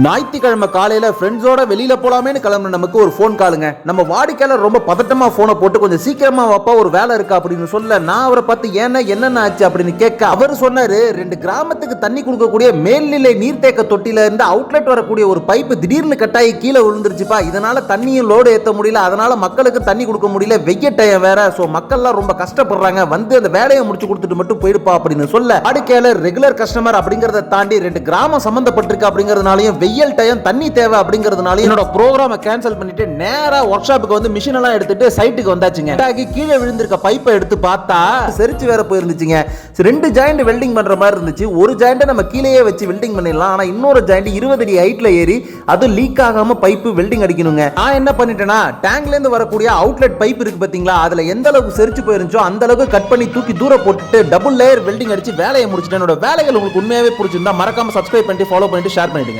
ஞாயிற்றுக்கிழமை காலையில ஃப்ரெண்ட்ஸோட வெளியில போலாமேன்னு கிளம்புன நமக்கு ஒரு ஃபோன் காலுங்க. நம்ம வாடிக்கையாளர் ரொம்ப பதட்டமா போனை போட்டு கொஞ்சம் சீக்கிரமா வாப்பா ஒரு வேலை இருக்கா அப்படின்னு சொல்ல, நான் அவரை பார்த்து ஏன்னா என்னென்ன ஆச்சு அப்படின்னு கேட்க அவர் சொன்னாரு, 2 கிராமத்துக்கு தண்ணி கொடுக்கக்கூடிய மேல்நிலை நீர்த்தேக்க தொட்டில இருந்து அவுட்லெட் வரக்கூடிய ஒரு பைப்பு திடீர்னு கட்டாயி கீழே விழுந்துருச்சுப்பா. இதனால தண்ணியும் லோடு ஏற்ற முடியல, அதனால மக்களுக்கு தண்ணி கொடுக்க முடியல, வெய்ய டைம் வேற, ஸோ மக்கள்லாம் ரொம்ப கஷ்டப்படுறாங்க, வந்து அந்த வேலையை முடிச்சு கொடுத்துட்டு மட்டும் போயிடுப்பா அப்படின்னு சொல்ல, வாடிக்கையாளர் ரெகுலர் கஸ்டமர் அப்படிங்கறத தாண்டி 2 கிராமம் சம்பந்தப்பட்டிருக்கு அப்படிங்கறதுனாலையும் வெயில் டைம் தண்ணி தேவை அப்படிங்கிறதுனால என்னோட ப்ரோக்ராமை கேன்சல் பண்ணிட்டு நேரா ஒர்க் ஷாப்புக்கு வந்து மிஷின் எல்லாம் எடுத்துட்டு சைட்டுக்கு வந்தாச்சுங்க. கீழே விழுந்திருக்க பைப்பை எடுத்து பார்த்தா செரிச்சு வேற போயிருந்துச்சுங்க. 2 ஜாயிண்ட் வெல்டிங் பண்ற மாதிரி இருந்துச்சு. ஒரு ஜாயிண்ட் நம்ம கீழேயே வச்சு வெல்டிங் பண்ணிடலாம், ஆனா இன்னொரு ஜாயிண்ட் 20 அடி ஹைட்ல ஏறி அது லீக் ஆகாம பைப்பு வெல்டிங் அடிக்கணுங்க. நான் என்ன பண்ணிட்டேன்னா, டேங்க்ல இருந்து வரக்கூடிய அவுட்லெட் பைப் இருக்கு பாத்தீங்களா, அதுல எந்த அளவுக்கு செரிச்சு போயிருந்துச்சோ அந்த அளவுக்கு கட் பண்ணி தூக்கி தூர போட்டுட்டு டபுள் லேயர் வெல்டிங் அடிச்சு வேலையை முடிச்சிட்டேன். என்னோட வேலைகள் உங்களுக்கு உண்மையாவே பிடிச்சிருந்தா மறக்காம சப்ஸ்கிரைப் பண்ணிட்டு ஃபாலோ பண்ணிட்டு ஷேர் பண்ணிடுங்க.